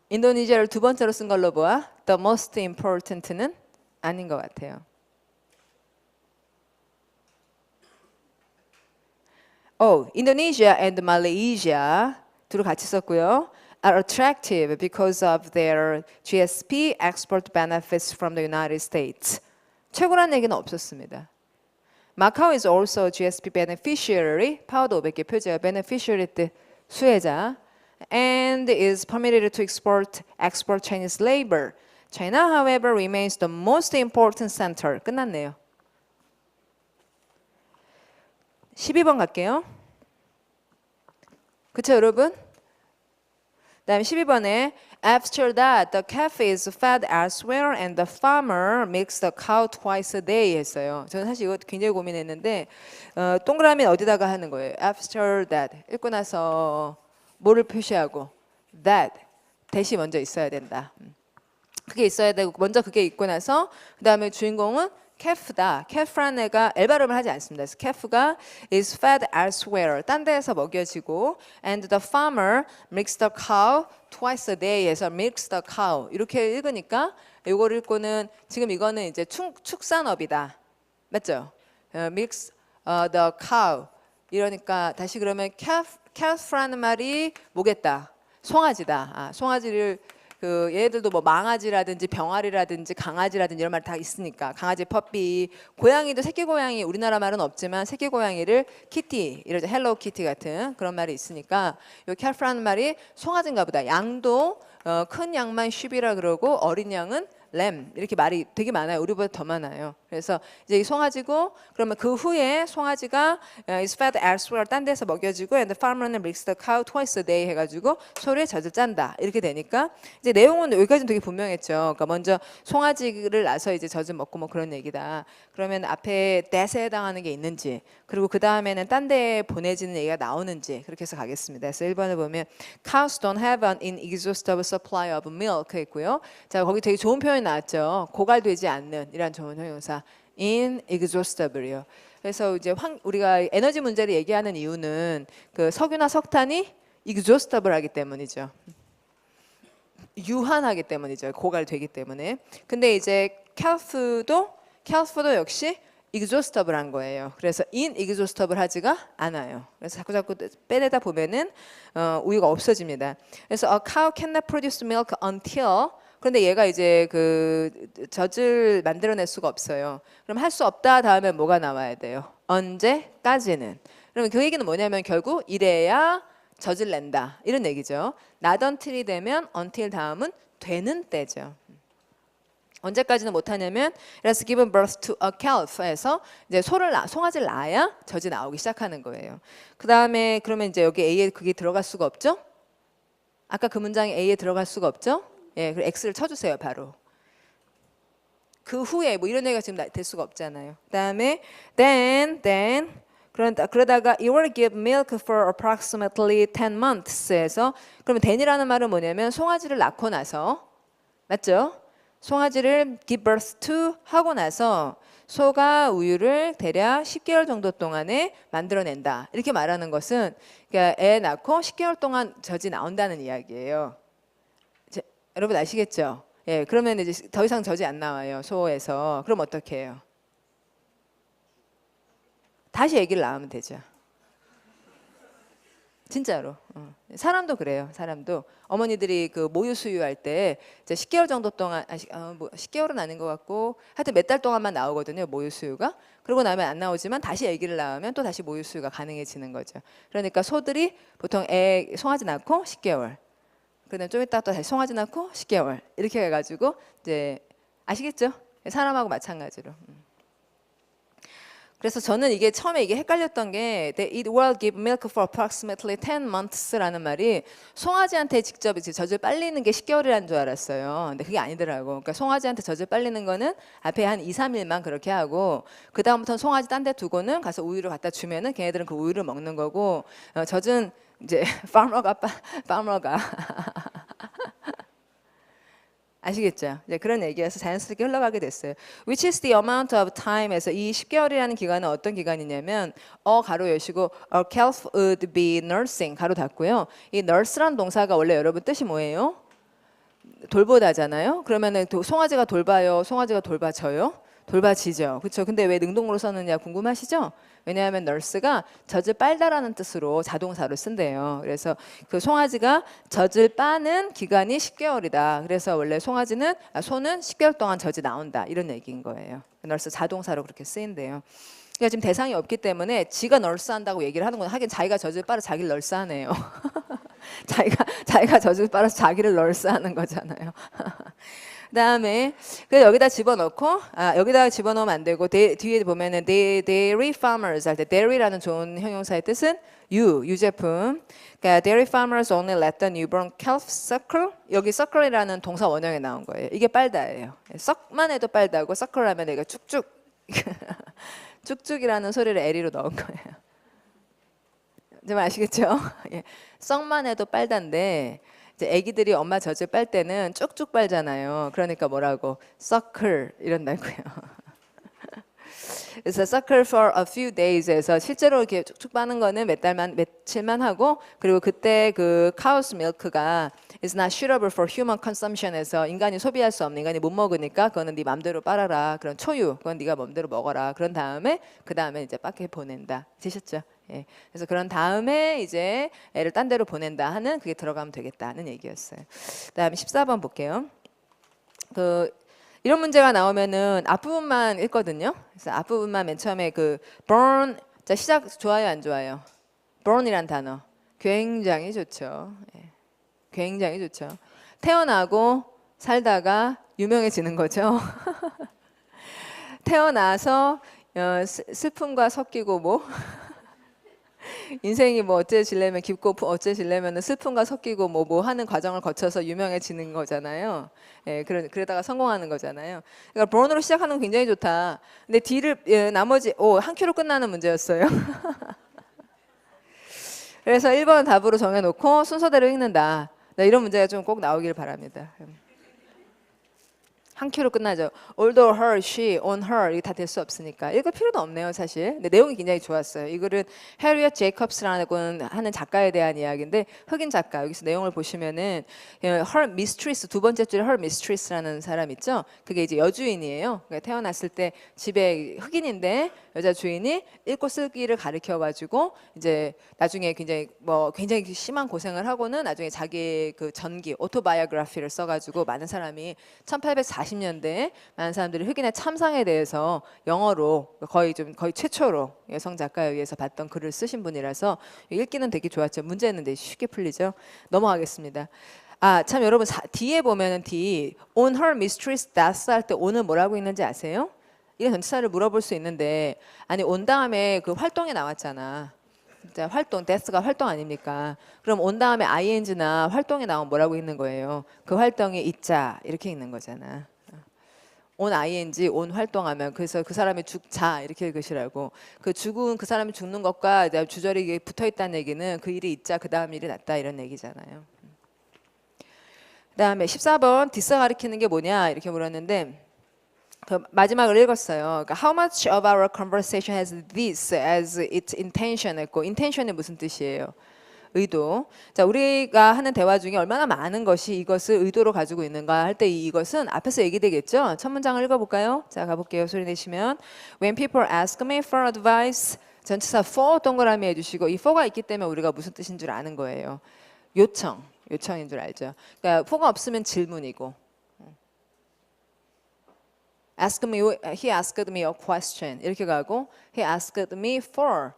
A: 인도네시아를 두 번째로 쓴 걸로 보아 the most important는 아닌 것 같아요. Indonesia and Malaysia 둘을 같이 썼고요. are attractive because of their GSP export benefits from the United States. 최고란 얘기는 없었습니다. Macau is also a GSP beneficiary. 파워도 500개 표제가 beneficiary 뜻 수혜자. And is permitted to export Chinese labor. China, however, remains the most important center. 끝났네요. 12번 갈게요. 그쵸, 여러분? 다음 12번에 After that, the calf is fed elsewhere and the farmer milks the cow twice a day 했어요. 저는 사실 이거 굉장히 고민했는데 동그라미 어디다가 하는 거예요? After that 읽고 나서 뭐를 표시하고 that 대시 먼저 있어야 된다. 그게 있어야 되고 먼저 그게 있고 나서 그 다음에 주인공은 calf다. calf라는 애가 L 발음을 하지 않습니다. 그래서 calf가 is fed elsewhere. 딴 데에서 먹여지고 and the farmer milks the cow twice a day에서 milks the cow 이렇게 읽으니까 이거를 읽고는 지금 이거는 이제 축산업이다. 맞죠? milks the cow 이러니까 다시 그러면 calf라는 말이 뭐겠다? 송아지다. 송아지를 그 얘들도 뭐 망아지라든지 병아리라든지 강아지라든지 이런 말 다 있으니까 강아지 퍼피 고양이도 새끼 고양이 우리나라 말은 없지만 새끼 고양이를 키티 이러죠 헬로우 키티 같은 그런 말이 있으니까 요 calf라는 말이 송아지인가 보다 양도 큰 양만 sheep이라 그러고 어린 양은 램 이렇게 말이 되게 많아요. 우리보다 더 많아요. 그래서 이제 이 송아지고 그러면 그 후에 송아지가 is fed elsewhere 딴 데서 먹여지고 and the farmer milks the cow twice a day 해가지고 소를 젖을 짠다 이렇게 되니까 이제 내용은 여기까지는 되게 분명했죠. 그러니까 먼저 송아지를 낳아서 이제 젖을 먹고 뭐 그런 얘기다. 그러면 앞에 that에 해당하는 게 있는지 그리고 그 다음에는 딴 데에 보내지는 얘기가 나오는지 그렇게 해서 가겠습니다. 그래서 1번을 보면 cows don't have an inexhaustible supply of milk 있고요. 자 거기 되게 좋은 표현 나왔죠. 고갈되지 않는 이란 좋은 형용사 inexhaustible이요. 그래서 이제 우리가 에너지 문제를 얘기하는 이유는 그 석유나 석탄이 exhaustible하기 때문이죠. 유한하기 때문이죠. 고갈되기 때문에. 근데 이제 calf도 역시 exhaustible한 거예요. 그래서 inexhaustible 하지가 않아요. 그래서 자꾸 빼내다 보면은 우유가 없어집니다. 그래서 a cow cannot produce milk until 그런데 얘가 이제 그 젖을 만들어낼 수가 없어요. 그럼 할 수 없다 다음에 뭐가 나와야 돼요? 언제까지는. 그러면 그 얘기는 뭐냐면 결국 이래야 젖을 낸다 이런 얘기죠. not until이 되면 until 다음은 되는 때죠. 언제까지는 못하냐면 it has given birth to a calf에서 이제 송아지를 낳아야 젖이 나오기 시작하는 거예요. 그 다음에 그러면 이제 여기 A에 그게 들어갈 수가 없죠? 아까 그 문장에 A에 들어갈 수가 없죠? 예, 그리고 X를 쳐주세요 바로. 그 후에 뭐 이런 얘기가 지금 될 수가 없잖아요. 그 다음에 then 그러다가 it will give milk for approximately 10 months에서 그러면 then이라는 말은 뭐냐면 송아지를 낳고 나서 맞죠? 송아지를 give birth to 하고 나서 소가 우유를 대략 10개월 정도 동안에 만들어낸다. 이렇게 말하는 것은 그러니까 애 낳고 10개월 동안 젖이 나온다는 이야기예요. 여러분 아시겠죠? 예, 그러면 이제 더 이상 젖이 안 나와요. 소에서. 그럼 어떻게 해요? 다시 아기를 낳으면 되죠. 진짜로. 사람도 그래요. 사람도 어머니들이 그 모유 수유할 때 이제 10개월 정도 동안 뭐 10개월은 아닌 것 같고 하여튼 몇 달 동안만 나오거든요. 모유 수유가. 그러고 나면 안 나오지만 다시 아기를 낳으면 또 다시 모유 수유가 가능해지는 거죠. 그러니까 소들이 보통 송아지 낳고 10개월. 그다음 좀 이따 또 다시 송아지 낳고 10개월. 이렇게 해 가지고 이제 아시겠죠? 사람하고 마찬가지로. 그래서 저는 이게 처음에 이게 헷갈렸던 게 it will give milk for approximately 10 months라는 말이 송아지한테 직접 이제 젖을 빨리는 게 10개월이라는 줄 알았어요. 근데 그게 아니더라고. 그러니까 송아지한테 젖을 빨리는 거는 앞에 한 2, 3일만 그렇게 하고 그 다음부터는 송아지 딴 데 두고는 가서 우유를 갖다 주면은 걔네들은 그 우유를 먹는 거고 젖은 이제 farmer가 아시겠죠? 이제 그런 얘기여서 자연스럽게 흘러가게 됐어요. Which is the amount of time에서 이 10개월이라는 기간은 어떤 기간이냐면 가로 여시고 a calf would be nursing 가로 닫고요. 이 nurse란 동사가 원래 여러분 뜻이 뭐예요? 돌보다잖아요. 그러면은 송아지가 돌봐요. 송아지가 돌봐져요. 돌봐지죠. 그렇죠. 근데 왜 능동으로 썼느냐 궁금하시죠? 왜냐하면 nurse가 젖을 빨다라는 뜻으로 자동사로 쓴대요. 그래서 그 송아지가 젖을 빠는 기간이 10개월이다. 그래서 원래 소는 10개월 동안 젖이 나온다. 이런 얘기인 거예요. nurse 자동사로 그렇게 쓰인대요. 그러니까 지금 대상이 없기 때문에 지가 nurse 한다고 얘기를 하는 건 하긴 자기가 젖을 빨아 자기를 nurse 하네요. 자기가 젖을 빨아서 자기를 nurse 하는 거잖아요. 그다음에 여기다 집어넣고 여기다 집어넣으면 안 되고 뒤에 보면은 dairy farmers 할 때 dairy라는 좋은 형용사의 뜻은 유제품. 그러니까 dairy farmers only let the newborn calf suckle. 여기 suckle이라는 동사 원형에 나온 거예요. 이게 빨다예요. 썩만 해도 빨다고 suckle 하면 내가 쭉쭉 쭉쭉이라는 소리를 에리로 넣은 거예요. 좀 아시겠죠? 예. 썩만 해도 빨단데 이제 아기들이 엄마 젖을 빨 때는 쭉쭉 빨잖아요. 그러니까 뭐라고? suckle 이런다고요. 그래서 suckle for a few days에서 실제로 이렇게 쭉쭉 빠는 거는 며칠만 하고 그리고 그때 그 cow's milk가 is not suitable for human consumption에서 인간이 소비할 수 없는 인간이 못 먹으니까 그거는 네 맘대로 빨아라. 그런 초유 그건 네가 맘대로 먹어라. 그런 다음에 그 다음에 이제 밖에 보낸다. 되셨죠? 예. 그래서 그런 다음에 이제 애를 딴 데로 보낸다 하는 그게 들어가면 되겠다는 얘기였어요. 그다음에 14번 볼게요. 이런 문제가 나오면은 앞부분만 읽거든요. 그래서 앞부분만 맨 처음에 burn 자 시작 좋아요 안 좋아요? burn이란 단어 굉장히 좋죠. 예. 굉장히 좋죠. 태어나고 살다가 유명해지는 거죠. 태어나서 슬픔과 섞이고 뭐 인생이 뭐 어째지려면 깊고 어째지려면 슬픔과 섞이고 뭐 하는 과정을 거쳐서 유명해지는 거잖아요. 예, 그러다가 성공하는 거잖아요. 그러니까 burn으로 시작하는 건 굉장히 좋다. 근데 D를 나머지 한 큐로 끝나는 문제였어요. 그래서 1번 답으로 정해놓고 순서대로 읽는다. 이런 문제가 좀 꼭 나오길 바랍니다. 한 큐로 끝나죠. although her, she, on her 이게 다 될 수 없으니까 읽을 필요도 없네요 사실. 근데 내용이 굉장히 좋았어요. 이거는 해리엇 제이콥스라는 하는 작가에 대한 이야기인데 흑인 작가 여기서 내용을 보시면은 her mistress 두 번째 줄에 her mistress라는 사람 있죠. 그게 이제 여주인이에요. 그러니까 태어났을 때 집에 흑인인데 여자 주인이 읽고 쓰기를 가르쳐 가지고 이제 나중에 굉장히 심한 고생을 하고는 나중에 자기 그 전기 오토바이오그래피를 써가지고 많은 사람이 1840년대에 많은 사람들이 흑인의 참상에 대해서 영어로 거의 최초로 여성 작가에 의해서 봤던 글을 쓰신 분이라서 읽기는 되게 좋았죠. 문제는 되게 쉽게 풀리죠. 넘어가겠습니다. 참 여러분 D에 보면은 D on her mistress death 할 때 on은 뭐라고 있는지 아세요? 이게 전치사를 물어볼 수 있는데 아니 온 다음에 그 활동에 나왔잖아. 진짜 활동, death가 활동 아닙니까? 그럼 온 다음에 ing나 활동에 나오면 뭐라고 있는 거예요? 그 활동에 있자 이렇게 있는 거잖아. 온 ing, 온 활동하면 그래서 그 사람이 죽자 이렇게 읽으시라고. 그 죽은 그 사람이 죽는 것과 주절이 붙어 있다는 얘기는 그 일이 있자 그 다음 일이 낫다 이런 얘기잖아요. 그다음에 14번 디스 가리키는 게 뭐냐 이렇게 물었는데 마지막을 읽었어요. 그러니까 How much of our conversation has this as its intention 했고 intention이 무슨 뜻이에요? 의도. 자, 우리가 하는 대화 중에 얼마나 많은 것이 이것을 의도로 가지고 있는가 할 때 이것은 앞에서 얘기되겠죠. 첫 문장을 읽어볼까요? 자, 가볼게요. 소리 내시면 When people ask me for advice, 전치사 for 동그라미 해주시고 이 for가 있기 때문에 우리가 무슨 뜻인 줄 아는 거예요. 요청인 줄 알죠. 그러니까 for가 없으면 질문이고. He asked me a question 이렇게 가고 he asked me for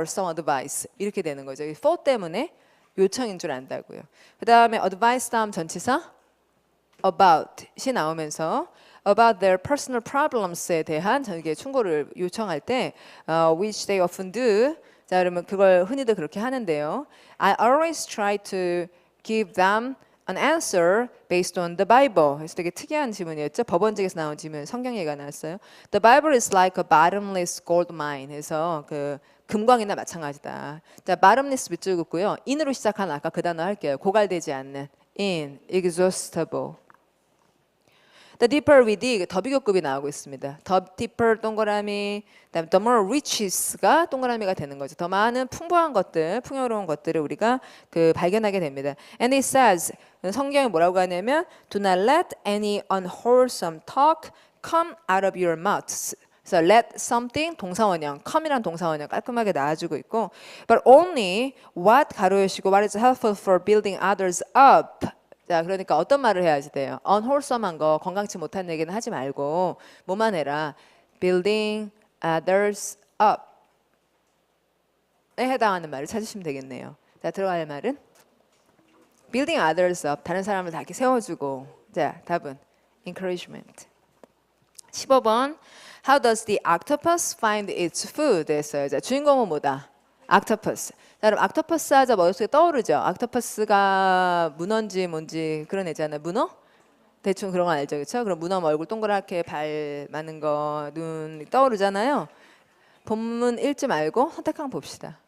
A: some advice 이렇게 되는 거죠. for 때문에 요청인 줄 안다고요. 그 다음에 advice 다음 전치사 about이 나오면서 about their personal problems에 대한 이게 충고를 요청할 때 which they often do. 자, 그러면 그걸 흔히들 그렇게 하는데요. I always try to give them an answer based on the Bible. 그래서 되게 특이한 지문이었죠. 법원직에서 나온 지문, 성경 얘기가 나왔어요. The Bible is like a bottomless gold mine. 해서 그 금광이나 마찬가지다. 자, bottomless 밑줄 긋고요. in으로 시작하는 아까 그 단어 할게요. 고갈되지 않는 inexhaustible. The deeper we dig, 더 비교급이 나오고 있습니다. The deeper 동그라미, the more riches가 동그라미가 되는 거죠. 더 많은 풍부한 것들, 풍요로운 것들을 우리가 발견하게 됩니다. And it says, 성경이 뭐라고 하냐면, do not let any unwholesome talk come out of your mouths. 그래서 let something 동사원형, come이란 동사원형 깔끔하게 나와주고 있고, but only what 가로열시고 what is helpful for building others up. 자, 그러니까 어떤 말을 해야지 돼요? unwholesome한 거, 건강치 못한 얘기는 하지 말고 뭐만 해라? building others up에 해당하는 말을 찾으시면 되겠네요. 자, 들어갈 말은 building others up, 다른 사람을 다 이렇게 세워주고. 자, 답은 encouragement. 15번 How does the octopus find its food? 했어요. 자, 주인공은 뭐다? octopus. 자, 그럼 octopus 하자 머릿속에 떠오르죠? octopus가 문어인지 뭔지 그런 애잖아요. 문어? 대충 그런 거 알죠, 그렇죠? 그럼 문어 얼굴 동그랗게 발 많은 거, 눈 떠오르잖아요. 본문 읽지 말고 선택 한번 봅시다.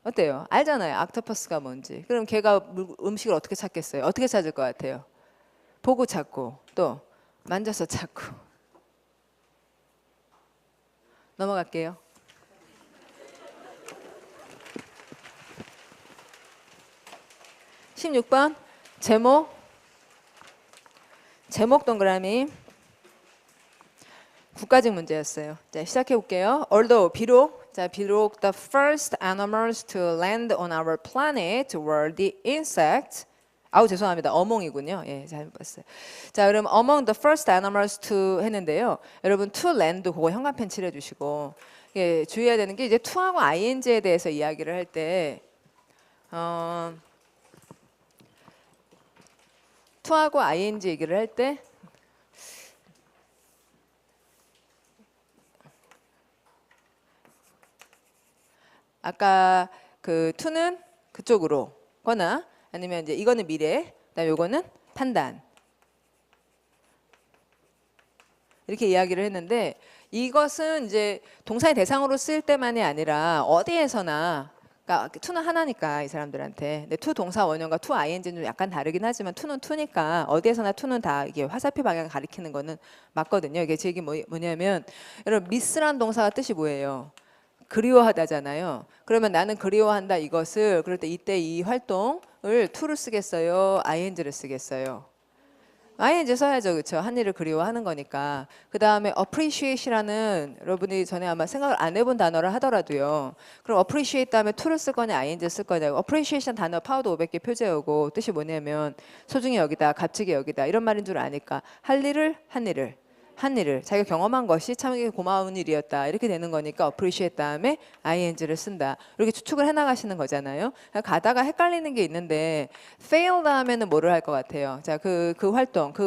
A: 어때요? 알잖아요, octopus가 뭔지. 그럼 걔가 음식을 어떻게 찾겠어요? 어떻게 찾을 것 같아요? 보고 찾고 또 만져서 찾고. 넘어갈게요. 16번 제목 동그라미 9가지 문제였어요. 자, 시작해 볼게요. Although 비록 the first animals to land on our planet were the insects. 아우 죄송합니다. 어몽이군요. 예, 잘못 봤어요. 자, 그럼 among the first animals to 했는데요. 여러분 to land 그거 현관펜 칠해 주시고. 예, 주의해야 되는 게 이제 to하고 ing에 대해서 이야기를 할 때 to하고 ing 얘기를 할 때 아까 그 to는 그쪽으로 거나 아니면 이제 이거는 미래, 그다음에 요거는 판단. 이렇게 이야기를 했는데 이것은 이제 동사의 대상으로 쓸 때만이 아니라 어디에서나 그러니까 to는 하나니까 이 사람들한테. 근데 to 동사 원형과 to ing는 좀 약간 다르긴 하지만 to는 to니까 어디에서나 to는 다 이게 화살표 방향을 가리키는 거는 맞거든요. 이게 제 얘기 뭐냐면 여러분 miss란 동사가 뜻이 뭐예요? 그리워하다잖아요. 그러면 나는 그리워한다 이것을 그럴 때 이때 이 활동을 to를 쓰겠어요? ing를 쓰겠어요? ing 써야죠. 그렇죠? 한 일을 그리워하는 거니까. 그 다음에 appreciate이라는 여러분이 전에 아마 생각을 안 해본 단어를 하더라도요. 그럼 appreciate 다음에 to를 쓸 거냐 ing 쓸 거냐고. appreciation 단어 파워도 500개 표제어고 뜻이 뭐냐면 소중히 여기다 값지게 여기다 이런 말인 줄 아니까 할 일을 한 일을 자기가 경험한 것이 참 고마운 일이었다 이렇게 되는 거니까 appreciate 다음에 ing를 쓴다 이렇게 추측을 해나가시는 거잖아요. 가다가 헷갈리는 게 있는데 fail 다음에는 뭐를 할 것 같아요? 자, 그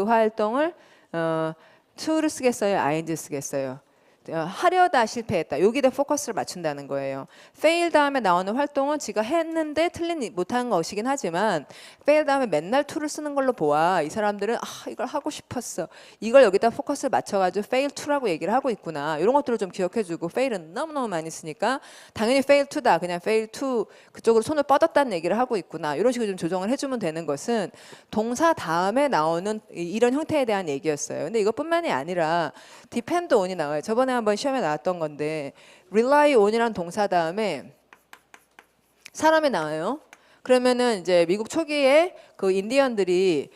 A: 활동을 to를 쓰겠어요? ing 쓰겠어요? 하려다 실패했다. 여기다 포커스를 맞춘다는 거예요. fail 다음에 나오는 활동은 지가 했는데 못한 것이긴 하지만 fail 다음에 맨날 to를 쓰는 걸로 보아. 이 사람들은 이걸 하고 싶었어. 이걸 여기다 포커스를 맞춰가지고 fail to라고 얘기를 하고 있구나. 이런 것들을 좀 기억해주고 fail은 너무너무 많이 쓰니까 당연히 fail to다. 그냥 fail to 그쪽으로 손을 뻗었다는 얘기를 하고 있구나. 이런 식으로 좀 조정을 해주면 되는 것은 동사 다음에 나오는 이런 형태에 대한 얘기였어요. 근데 이것뿐만이 아니라 depend on이 나와요. 저번에 한번 시험에 나왔던 건데 rely on이란 동사 다음에 사람이 나와요. 그러면은 이제 미국 초기에 그 인디언들이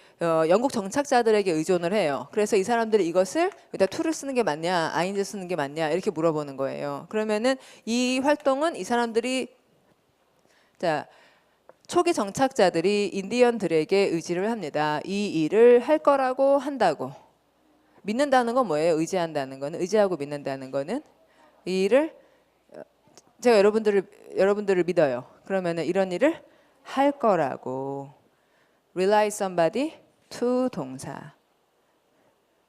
A: 영국 정착자들에게 의존을 해요. 그래서 이 사람들이 이것을 여기다 to를 쓰는 게 맞냐, ing를 쓰는 게 맞냐 이렇게 물어보는 거예요. 그러면은 이 활동은 이 사람들이 자 초기 정착자들이 인디언들에게 의지를 합니다. 이 일을 할 거라고 한다고. 믿는다는 건 뭐예요? 의지한다는 거는 의지하고 믿는다는 거는 이 일을 제가 여러분들을 믿어요. 그러면은 이런 일을 할 거라고. rely somebody to 동사.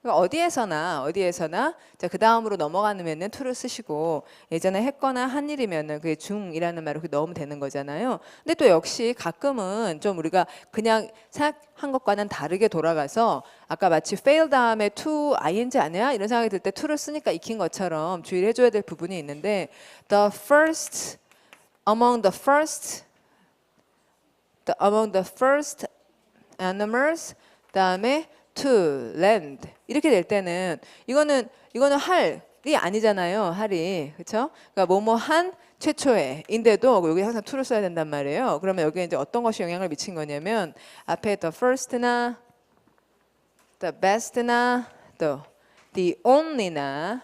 A: 그러니까 어디에서나 자, 그 다음으로 넘어가면은 to를 쓰시고 예전에 했거나 한 일이면은 그게 중이라는 말을 넣으면 되는 거잖아요. 근데 또 역시 가끔은 좀 우리가 그냥 생각한 것과는 다르게 돌아가서 아까 마치 fail 다음에 to ing 아니야? 이런 생각이 들 때 to를 쓰니까 익힌 것처럼 주의를 해줘야 될 부분이 있는데 among the first animals 다음에 to land 이렇게 될 때는 이거는 할이 아니잖아요. 할이 그렇죠? 그러니까 뭐뭐 한 최초에인데도 여기 항상 to를 써야 된단 말이에요. 그러면 여기 이제 어떤 것이 영향을 미친 거냐면 앞에 the first나 the best나 또 the only나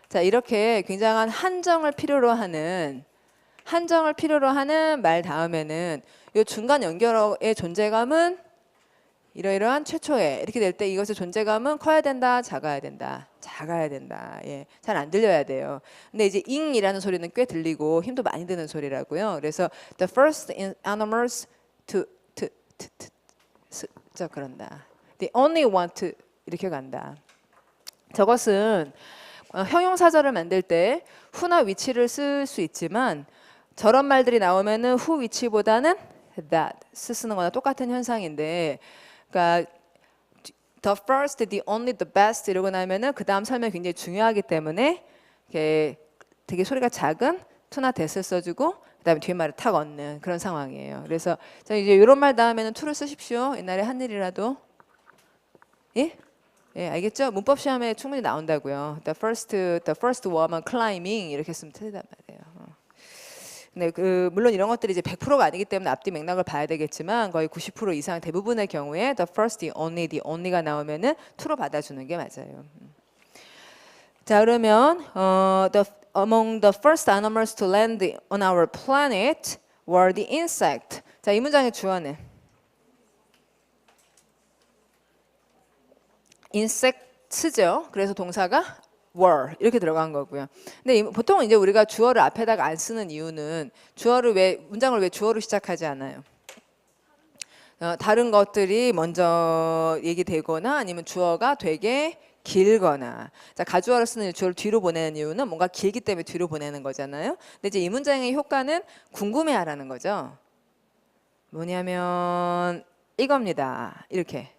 A: 자 이렇게 굉장한 한정을 필요로 하는 말 다음에는 이 중간 연결어의 존재감은 이러이러한 최초에 이렇게 될 때 이것의 존재감은 커야 된다, 작아야 된다. 예, 잘 안 들려야 돼요. 근데 이제 ing이라는 소리는 꽤 들리고 힘도 많이 드는 소리라고요. 그래서 the first animals 저 그런다. The only one to 이렇게 간다. 저것은 형용사절을 만들 때 who나 which를 쓸 수 있지만 저런 말들이 나오면은 who which보다는 that 쓰는 거나 똑같은 현상인데 그러니까 the first, the only, the best 이러고 나면은 그 다음 설명이 굉장히 중요하기 때문에 이렇게 되게 소리가 작은 to나 that을 써주고 그다음에 뒤에 말을 탁 얹는 그런 상황이에요. 그래서 자 이제 이런 말 다음에는 to를 쓰십시오. 옛날에 한 일이라도 예? 예, 알겠죠? 문법 시험에 충분히 나온다고요. The first woman climbing 이렇게 쓰면 틀리단 말이에요. 네, 물론 이런 것들이 이제 100%가 아니기 때문에 앞뒤 맥락을 봐야 되겠지만 거의 90% 이상 대부분의 경우에 the first, the only가 나오면은 to로 받아주는 게 맞아요. 자, 그러면 among the first animals to land on our planet were the insect. 자, 이 문장의 주어는 insects죠. 그래서 동사가 were 이렇게 들어간 거고요. 근데 보통 이제 우리가 주어를 앞에다가 안 쓰는 이유는 문장을 왜 주어로 시작하지 않아요? 다른 것들이 먼저 얘기되거나 아니면 주어가 되게 길거나 자 가주어를 쓰는 주어를 뒤로 보내는 이유는 뭔가 길기 때문에 뒤로 보내는 거잖아요. 근데 이제 이 문장의 효과는 궁금해하라는 거죠. 뭐냐면 이겁니다. 이렇게.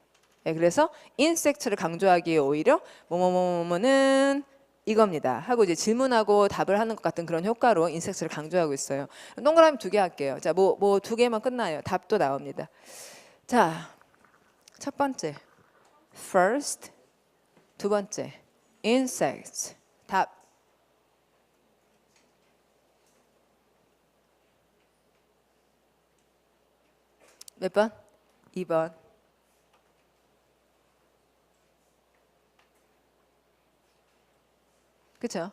A: 네, 그래서 insect를 강조하기에 오히려 뭐뭐뭐뭐는 이겁니다 하고 이제 질문하고 답을 하는 것 같은 그런 효과로 insect를 강조하고 있어요. 동그라미 2개 할게요. 자, 뭐 2개만 끝나요. 답도 나옵니다. 자, 첫 번째 first, 두 번째 insects. 답. 몇 번? 2번. 그쵸?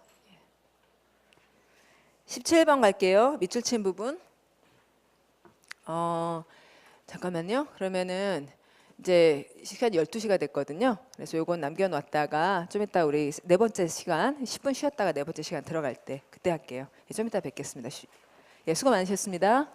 A: 17번 갈게요. 밑줄 친 부분. 잠깐만요. 그러면은 이제 시간이 12시가 됐거든요. 그래서 요건 남겨놨다가 좀 이따 우리 네 번째 시간 10분 쉬었다가 네 번째 시간 들어갈 때 그때 할게요. 좀 이따 뵙겠습니다. 예, 수고 많으셨습니다.